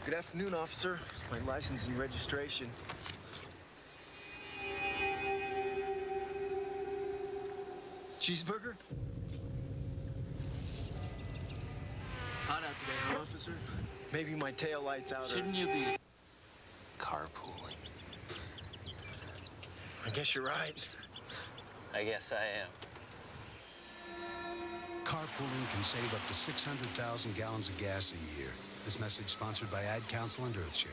Good afternoon, officer. My license and registration. Cheeseburger? It's hot out today, huh, officer? Maybe my tail lights out. Shouldn't you be carpooling? I guess you're right. I guess I am. Carpooling can save up to 600,000 gallons of gas a year. This message sponsored by Ad Council and Earthshare.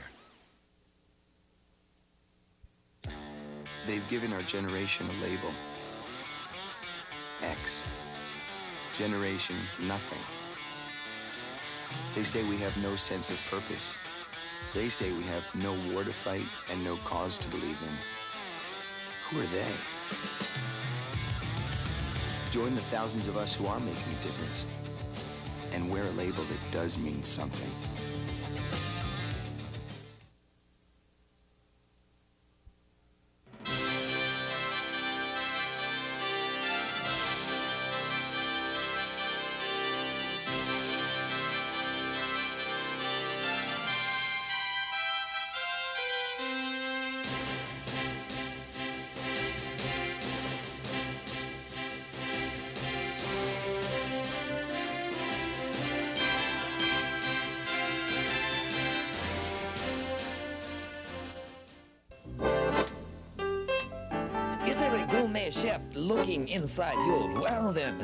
They've given our generation a label. X. Generation Nothing. They say we have no sense of purpose. They say we have no war to fight and no cause to believe in. Who are they? Join the thousands of us who are making a difference and wear a label that does mean something. Chef looking inside you? Well then,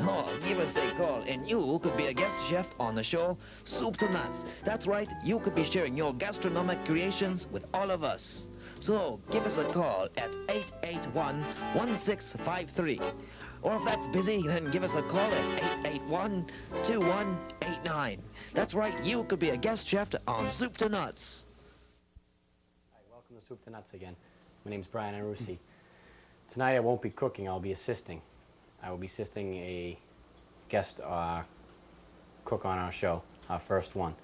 give us a call and you could be a guest chef on the show Soup to Nuts. That's right, you could be sharing your gastronomic creations with all of us. So give us a call at 881-1653. Or if that's busy, then give us a call at 881-2189. That's right, you could be a guest chef on Soup to Nuts. Hi, welcome to Soup to Nuts again. My name's Brian Iarussi. Tonight I won't be cooking, I'll be assisting. I will be assisting a guest cook on our show, our first one.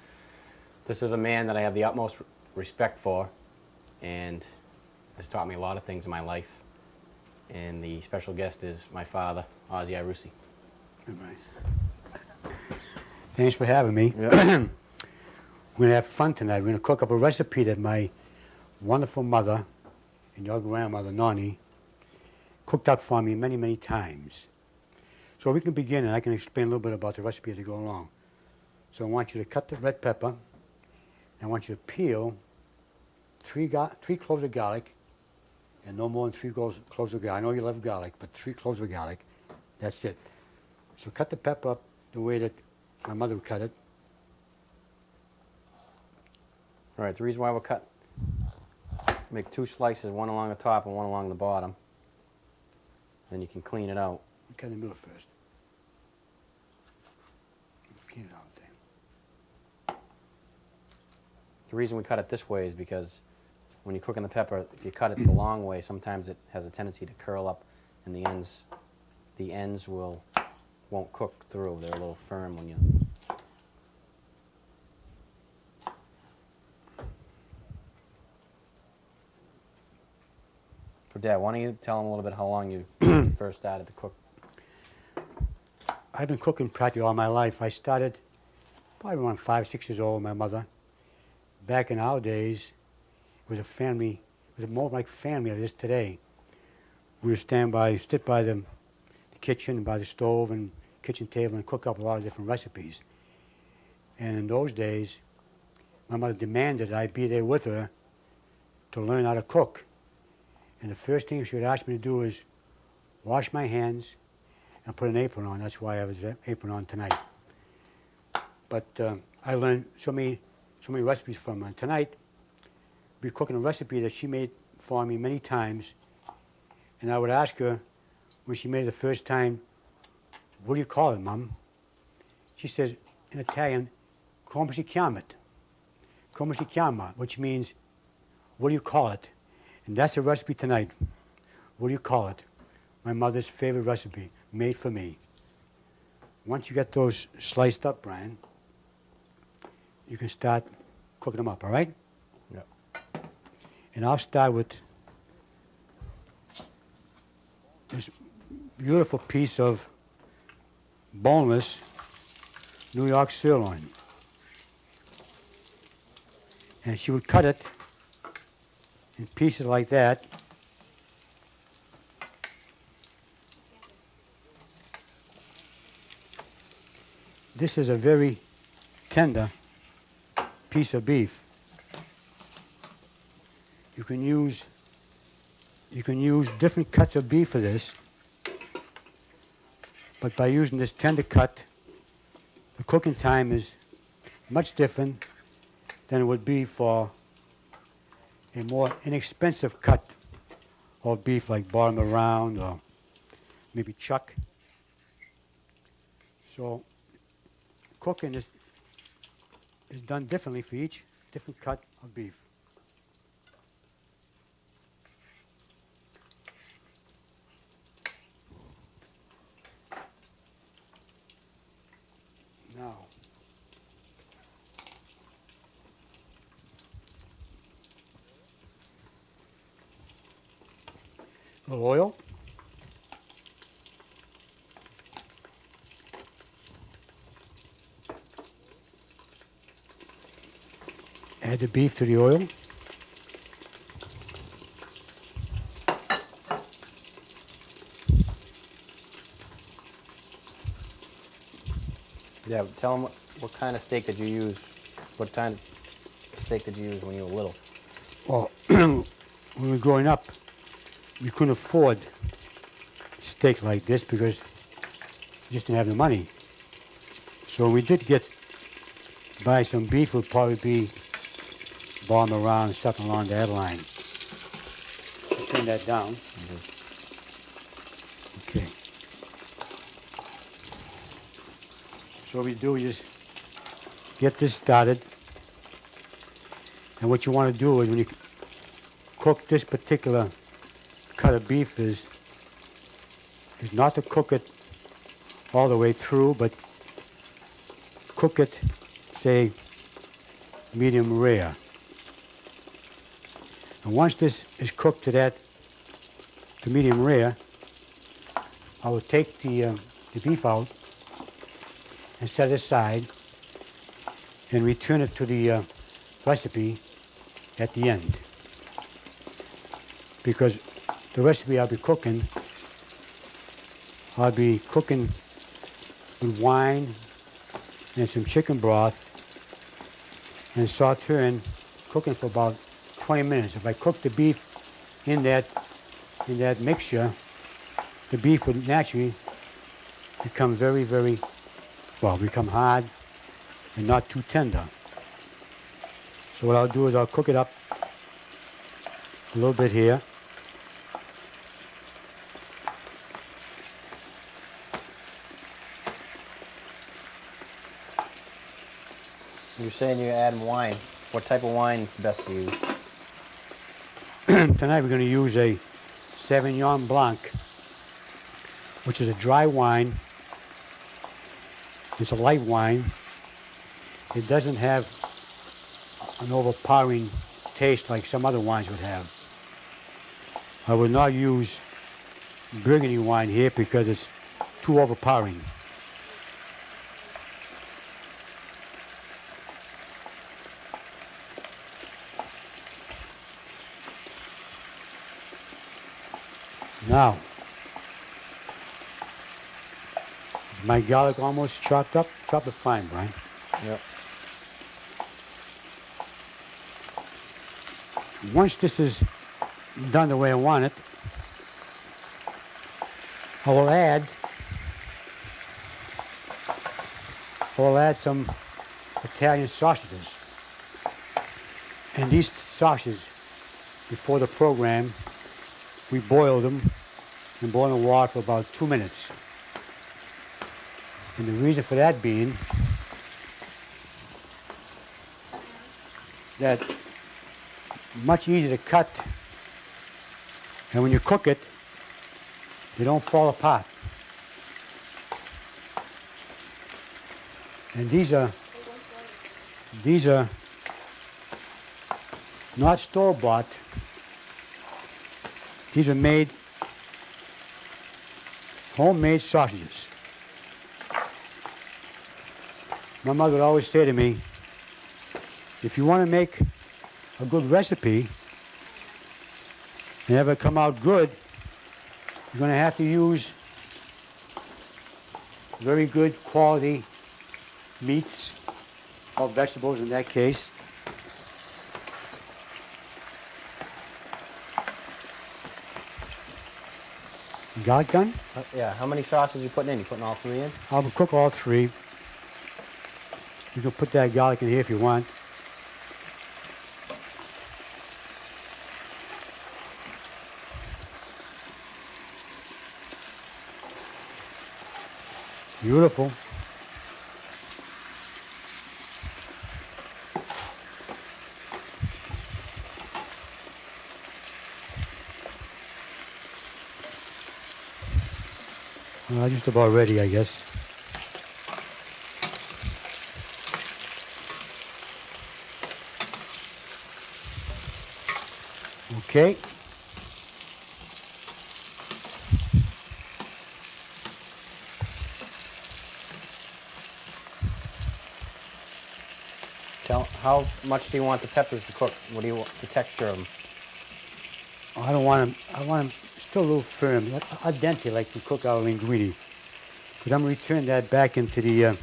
This is a man that I have the utmost respect for and has taught me a lot of things in my life. And the special guest is my father, Ozzie Iarussi. All right. Thanks for having me. Yep. We're going to have fun tonight. We're going to cook up a recipe that my wonderful mother and your grandmother, Nani, cooked up for me many, many times. So we can begin, and I can explain a little bit about the recipe as we go along. So I want you to cut the red pepper, and I want you to peel three cloves of garlic, and no more than three cloves of garlic. I know you love garlic, but 3 cloves of garlic, that's it. So cut the pepper up the way that my mother would cut it. All right, the reason why we'll make 2 slices, one along the top and one along the bottom. Then you can clean it out. Cut in the middle first. Clean it out there. The reason we cut it this way is because when you're cooking the pepper, if you cut it the long way, sometimes it has a tendency to curl up, and the ends won't cook through. They're a little firm when you. So Dad, why don't you tell them a little bit how long you first started to cook? I've been cooking practically all my life. I started probably around 5, 6 years old with my mother. Back in our days, it was a family, it was more like family than it is today. We would sit by the kitchen, by the stove and kitchen table and cook up a lot of different recipes. And in those days, my mother demanded that I be there with her to learn how to cook. And the first thing she would ask me to do is wash my hands and put an apron on. That's why I have an apron on tonight. But I learned so many recipes from her. And tonight, we're cooking a recipe that she made for me many times. And I would ask her, when she made it the first time, what do you call it, Mom? She says, in Italian, come si chiama? Come si chiama, which means, what do you call it? And that's the recipe tonight. What do you call it? My mother's favorite recipe, made for me. Once you get those sliced up, Brian, you can start cooking them up, all right? Yep. And I'll start with this beautiful piece of boneless New York sirloin. And she would cut it in pieces like that. This is a very tender piece of beef. You can use different cuts of beef for this, but by using this tender cut, the cooking time is much different than it would be for a more inexpensive cut of beef like bottom round or maybe chuck. So cooking is done differently for each different cut of beef. Now, a little oil. Add the beef to the oil. Yeah, tell them what kind of steak did you use? What kind of steak did you use when you were little? Well, when we were growing up, we couldn't afford steak like this because we just didn't have the money. So we did buy some beef, would probably be bottom around, something along that line. Turn that down. Okay. So what we do is just get this started. And what you want to do is when you cook this particular cut of beef is not to cook it all the way through, but cook it, say, medium rare. And once this is cooked to medium rare, I will take the beef out and set it aside and return it to the recipe at the end. Because the recipe I'll be cooking with wine and some chicken broth and sauteing, cooking for about 20 minutes. If I cook the beef in that mixture, the beef would naturally become become hard and not too tender. So what I'll do is I'll cook it up a little bit here. You're saying you're adding wine. What type of wine is best to use? Tonight we're going to use a Sauvignon Blanc, which is a dry wine. It's a light wine. It doesn't have an overpowering taste like some other wines would have. I will not use Burgundy wine here because it's too overpowering. Now, is my garlic almost chopped up? Chop it fine, Brian. Yep. Once this is done the way I want it, I will add some Italian sausages. And these sausages, before the program, we boiled them in boiling water for about 2 minutes. And the reason for that being that much easier to cut, and when you cook it, they don't fall apart. And these are not store-bought. These are homemade sausages. My mother would always say to me, if you want to make a good recipe and have it come out good, you're going to have to use very good quality meats or vegetables in that case. Garlic gun? Yeah, how many sauces you putting in? You putting all three in? I'll cook all three. You can put that garlic in here if you want. Beautiful. Just about ready, I guess. Okay. How much do you want the peppers to cook? What do you want the texture of them? I don't want them. I want them still a little firm, al dente, like we cook our linguine. Because I'm going to return that back into the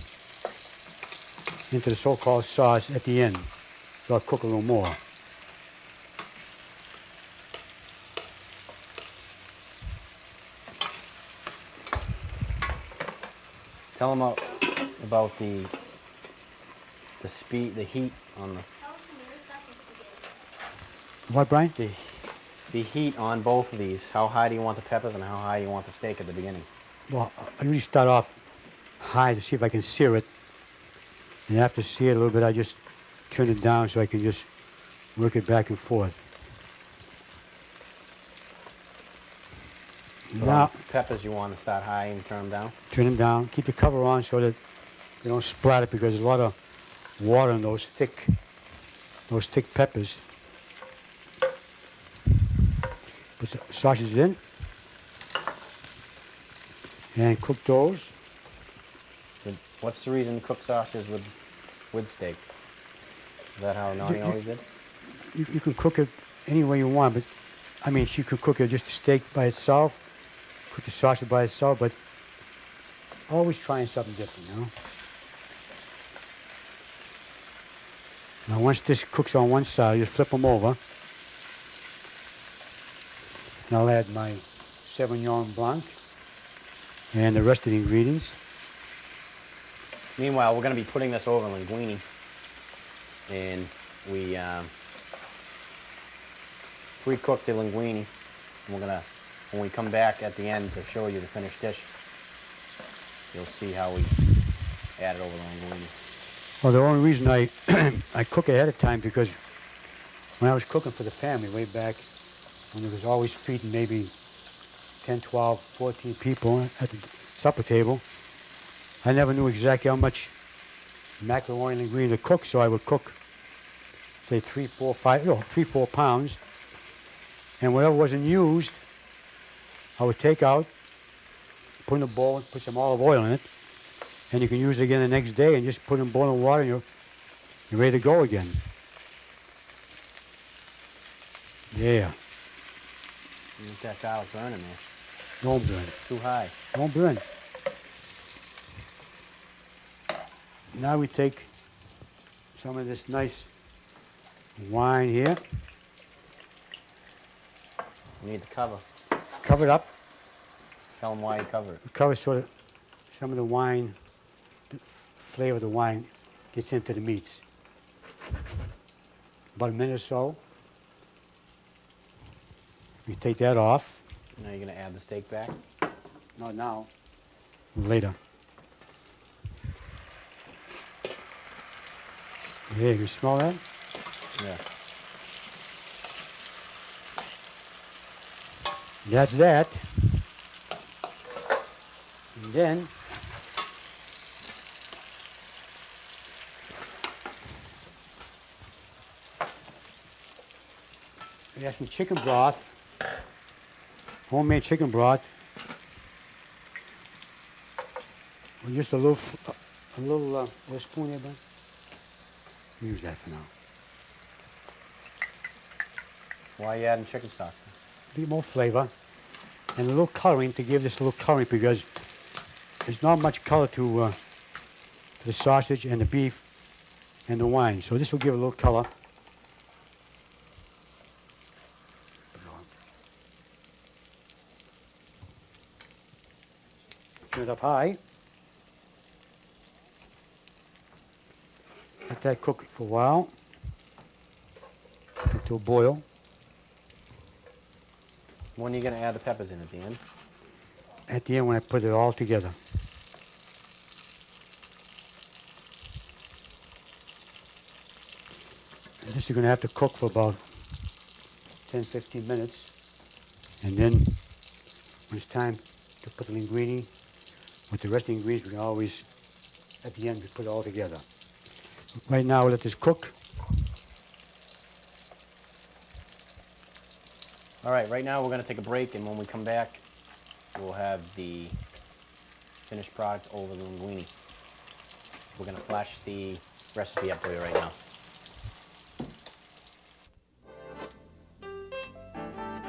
so-called sauce at the end, so I'll cook a little more. Tell them about the speed, the heat on the. What, Brian? The heat on both of these. How high do you want the peppers and how high you want the steak at the beginning? Well, I usually start off high to see if I can sear it. And after sear it a little bit, I just turn it down so I can just work it back and forth. So now, peppers you want to start high and turn them down? Turn them down. Keep the cover on so that they don't splatter because there's a lot of water in those thick peppers. Put the sausages in and cook those. What's the reason to cook sausages with steak? Is that how Nani always did? You can cook it any way you want, but I mean, she could cook it just the steak by itself, cook the sausage by itself, but always trying something different, you know? Now, once this cooks on one side, you flip them over. And I'll add my Sauvignon Blanc and the rest of the ingredients. Meanwhile, we're going to be putting this over linguine, and we pre-cooked the linguine. And we're gonna, when we come back at the end to show you the finished dish, you'll see how we added over the linguine. Well, the only reason I I cook ahead of time because when I was cooking for the family way back, when it was always feeding maybe 10, 12, 14 people at the supper table, I never knew exactly how much macaroni and linguine to cook, so I would cook, say 3, 4 pounds, and whatever wasn't used, I would take out, put in a bowl, and put some olive oil in it, and you can use it again the next day and just put it in boiling water and you're ready to go again. Yeah. That garlic burning there. Don't burn. Too high. Don't burn. Now we take some of this nice wine here. You need the cover. Cover it up. Tell them why you cover it. Cover so that some of the wine, the flavor of the wine gets into the meats. About a minute or so. You take that off. Now you're going to add the steak back? Not now. Later. Yeah, you can smell that? Yeah. That's that. And then we have some chicken broth, homemade chicken broth, with just a little spoon here, Ben. Use that for now. Why are you adding chicken stock? A bit more flavor. And a little coloring to give this a little coloring because there's not much color to the sausage and the beef and the wine. So this will give a little color. Turn it up high. Let that cook for a while until a boil. When are you going to add the peppers in at the end? At the end when I put it all together. And this is going to have to cook for about 10-15 minutes. And then when it's time to put the linguine with the rest of the ingredients, we can always, at the end, we put it all together. Right now, we'll let this cook. All right, right now we're going to take a break, and when we come back, we'll have the finished product over the linguine. We're going to flash the recipe up for you right now.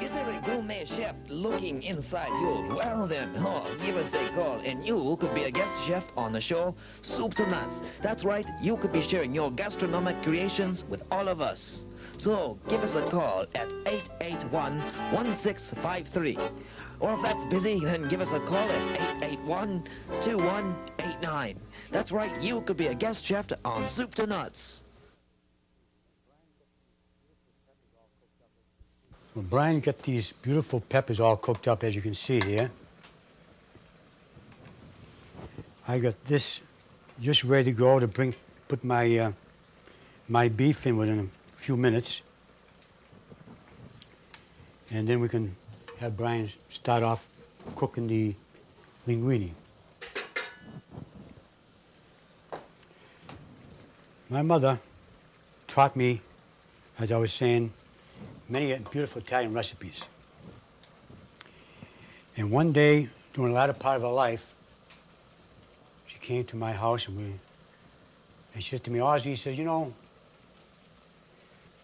Is there a gourmet chef looking inside you? Well then, give us a call and you could be a guest chef on the show Soup to Nuts. That's right, you could be sharing your gastronomic creations with all of us. So give us a call at 881-1653. Or if that's busy, then give us a call at 881-2189. That's right, you could be a guest chef on Soup to Nuts. Well, Brian got these beautiful peppers all cooked up, as you can see here. I got this just ready to go to put my my beef in within a few minutes, and then we can have Brian start off cooking the linguine. My mother taught me, as I was saying, many beautiful Italian recipes. And one day, during a latter part of her life, she came to my house and she said to me, Ozzie, says, you know,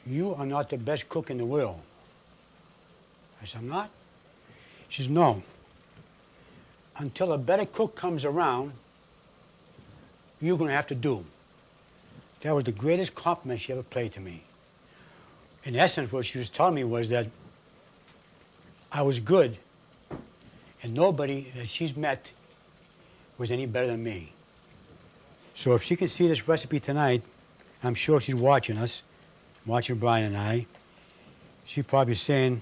you are not the best cook in the world. I said, I'm not? She says, no. Until a better cook comes around, you're going to have to do. That was the greatest compliment she ever paid to me. In essence, what she was telling me was that I was good, and nobody that she's met was any better than me. So if she can see this recipe tonight, I'm sure she's watching us, watching Brian and I. She's probably saying,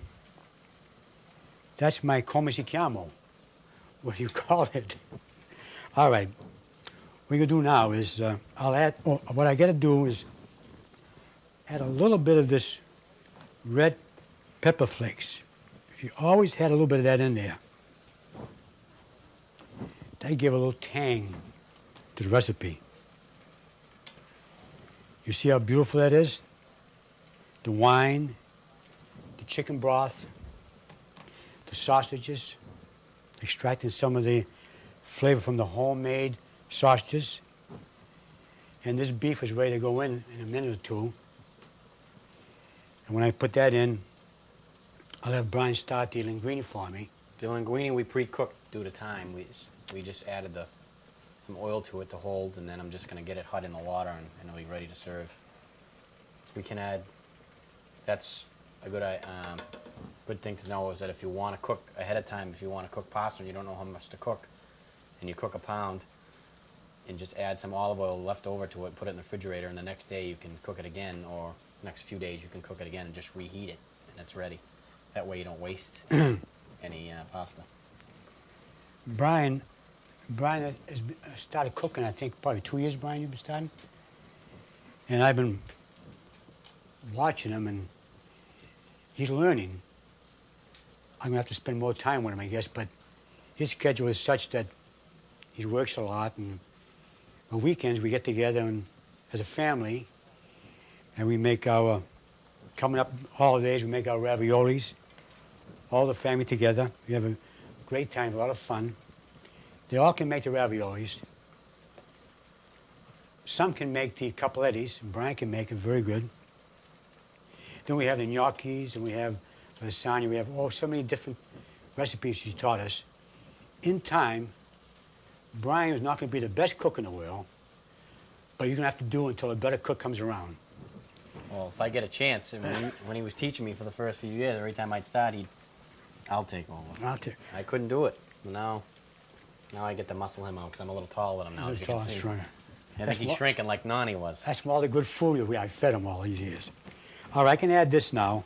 that's my come si chiamo. What do you call it? All right. What you're going to do now is, what I got to do is add a little bit of this red pepper flakes. If you always had a little bit of that in there, that'd give a little tang to the recipe. You see how beautiful that is? The wine, the chicken broth, the sausages, extracting some of the flavor from the homemade sausages. And this beef is ready to go in a minute or two. And when I put that in, I'll have Brian start the linguine for me. The linguine we pre-cooked due to time. We just added some oil to it to hold, and then I'm just going to get it hot in the water, and it'll be ready to serve. We can add, that's a good thing to know, is that if you want to cook ahead of time, if you want to cook pasta and you don't know how much to cook, and you cook a pound, and just add some olive oil left over to it, put it in the refrigerator, and the next day you can cook it again, or next few days you can cook it again and just reheat it, and it's ready. That way you don't waste any pasta. Brian has started cooking, I think, probably 2 years, Brian, you've been starting? And I've been watching him, and he's learning. I'm going to have to spend more time with him, I guess, but his schedule is such that he works a lot, and on weekends we get together and, as a family, and we make our, coming up holidays, we make our raviolis, all the family together. We have a great time, a lot of fun. They all can make the raviolis. Some can make the cappellettis, and Brian can make it very good. Then we have the gnocchis, and we have lasagna. We have so many different recipes she's taught us. In time, Brian is not going to be the best cook in the world, but you're going to have to do it until a better cook comes around. Well, if I get a chance, and when he was teaching me for the first few years, every time I'd start, I'll take over. I couldn't do it. Now I get to muscle him out because I'm a little taller than him now. He's taller and stronger. I think he's shrinking like Nani was. That's from all the good food that I fed him all these years. All right, I can add this now.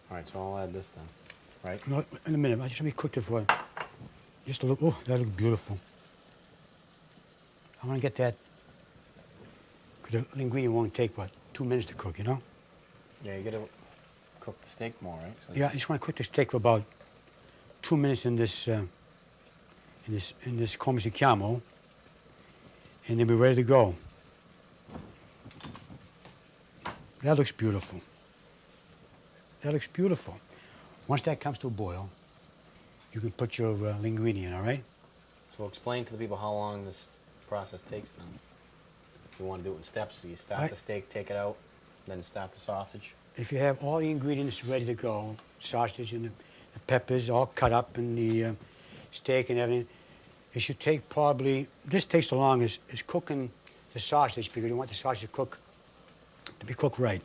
All right, so I'll add this then, right? No, in a minute. Let me cook it for you. Just a little. Oh, that looks beautiful. I want to get that, because the linguine won't take, what, 2 minutes to cook, you know? Yeah, you got to cook the steak more, right? So Yeah, I just want to cook the steak for about 2 minutes in this come si chiamo, and then we're ready to go. That looks beautiful. That looks beautiful. Once that comes to a boil, you can put your linguine in, all right? So explain to the people how long this process takes then. If you want to do it in steps, so you start the steak, take it out, then start the sausage. If you have all the ingredients ready to go, sausage and the peppers all cut up and the steak and everything, it should take probably, this takes the longest, is cooking the sausage, because you want the sausage to be cooked right.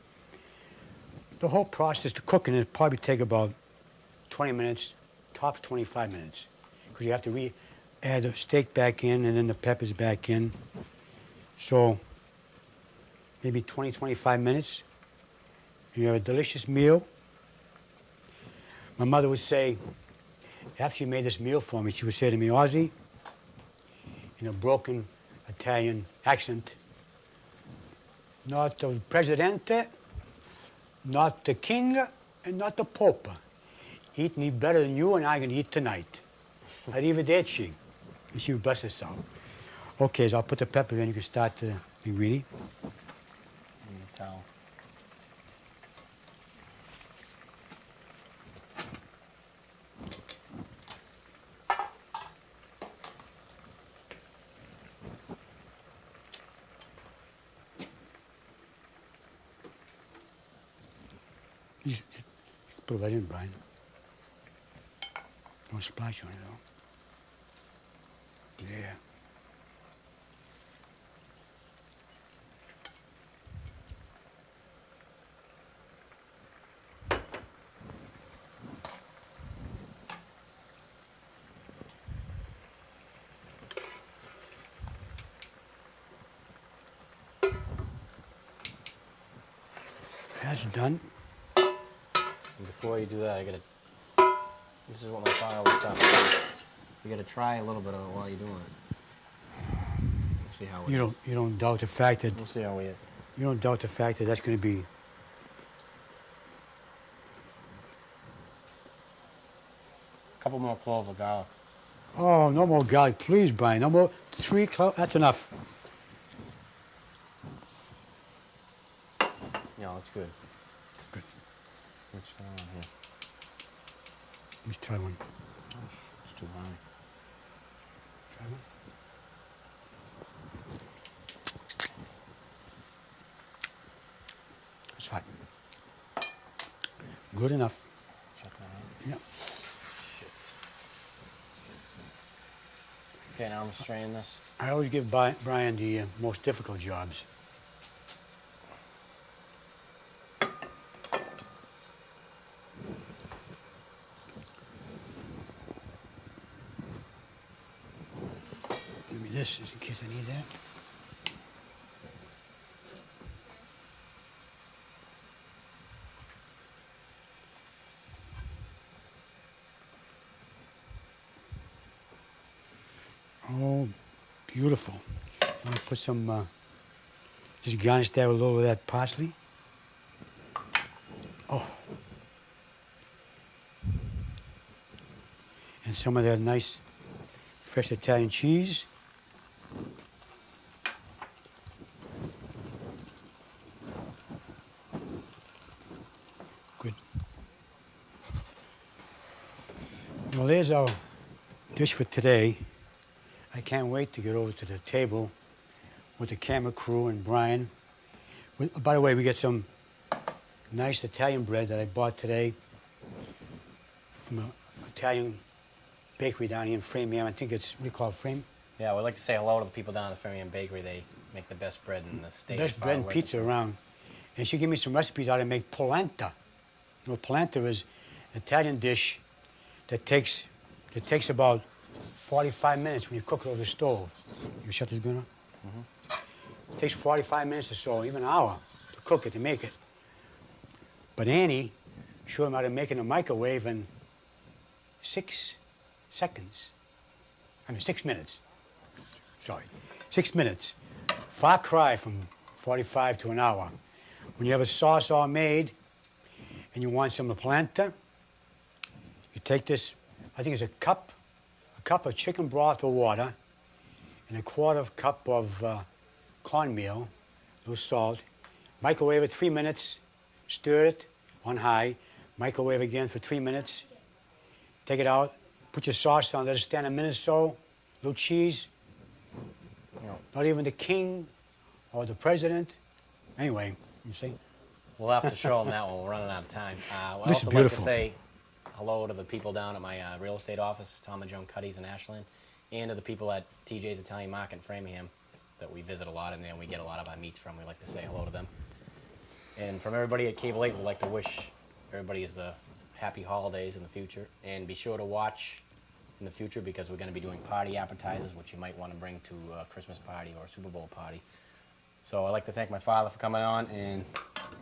The whole process to cooking it probably take about 20 minutes, tops 25 minutes, because you have to add the steak back in and then the peppers back in. So maybe 20, 25 minutes. You have a delicious meal. My mother would say, after she made this meal for me, she would say to me, Ozzie, in a broken Italian accent, not the presidente, not the king, and not the pope. Eat me better than you and I can eat tonight. Arrivederci. And she would bless herself. Okay, so I'll put the pepper in. You can start the linguine. Towel. Just put it right in, Brian. Don't splash on it, though. Yeah. That's done. And before you do that, this is what my father always taught me. You gotta try a little bit of it while you're doing it. We'll see how it is. You don't doubt the fact that We'll see how it is. you don't doubt the fact that that's going to be. A couple more cloves of garlic. Oh, no more garlic, please, Brian. No more 3 cloves. That's enough. Yeah, that's good. Good. What's going on here? Let me try one. It's too high. Try one. It's hot. Good enough. Check that out. Yeah. Okay, now I'm gonna strain this. I always give Brian the most difficult jobs. Give me this, just in case I need that. Oh, beautiful. I'm going to put some, just garnish that with a little of that parsley. Oh. And some of that nice fresh Italian cheese. Good. Well, there's our dish for today. I can't wait to get over to the table with the camera crew and Brian. By the way, we get some nice Italian bread that I bought today from an Italian bakery down here in Framingham. I think it's, what do you call it, Frame? Yeah, we'd like to say hello to the people down at the Framingham Bakery. They make the best bread in the state. Best bread and pizza around. And she gave me some recipes how to make polenta. You know, polenta is an Italian dish that takes about 45 minutes when you cook it over the stove. You shut this gun off? It takes 45 minutes or so, even an hour, to cook it, to make it. But Annie showed him how to make it in a microwave in 6 seconds. I mean, 6 minutes. Sorry, 6 minutes. Far cry from 45 to an hour. When you have a sauce all made and you want some polenta, you take this, I think it's a cup of chicken broth or water, and a quarter cup of cornmeal, a little salt. Microwave it 3 minutes, stir it on high, microwave again for 3 minutes, take it out, put your sauce on, let it stand a minute or so, a little cheese. Not even the king or the president. Anyway, you see? We'll have to show them that one. We're running out of time. I'd This is also beautiful. like to say hello to the people down at my real estate office, Tom and Joan Cuddy's in Ashland, and to the people at TJ's Italian Market in Framingham that we visit a lot and then we get a lot of our meats from. We like to say hello to them. And from everybody at Cable 8, we'd like to wish everybody happy holidays in the future. And be sure to watch in the future because we're going to be doing party appetizers, which you might want to bring to a Christmas party or a Super Bowl party. So I'd like to thank my father for coming on, and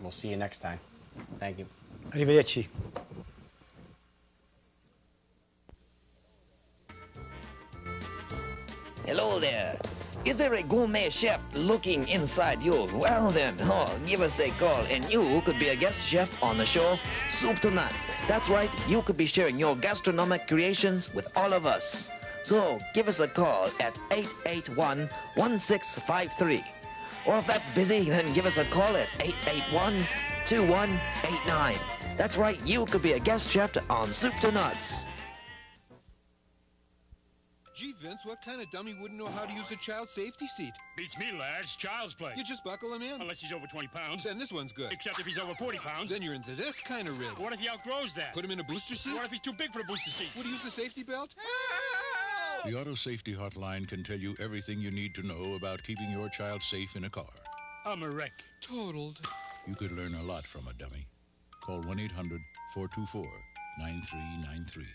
we'll see you next time. Thank you. Arrivederci. Hello there. Is there a gourmet chef looking inside you? Well then, give us a call and you could be a guest chef on the show Soup to Nuts. That's right, you could be sharing your gastronomic creations with all of us. So give us a call at 881-1653. Or if that's busy, then give us a call at 881-2189. That's right, you could be a guest chef on Soup to Nuts. Gee, Vince, what kind of dummy wouldn't know how to use a child safety seat? Beats me, lads. Child's play. You just buckle him in. Unless he's over 20 pounds. Then this one's good. Except if he's over 40 pounds. Then you're into this kind of rig. What if he outgrows that? Put him in a booster seat? What if he's too big for the booster seat? Would he use the safety belt? The Auto Safety Hotline can tell you everything you need to know about keeping your child safe in a car. I'm a wreck. Totaled. You could learn a lot from a dummy. Call 1-800-424-9393.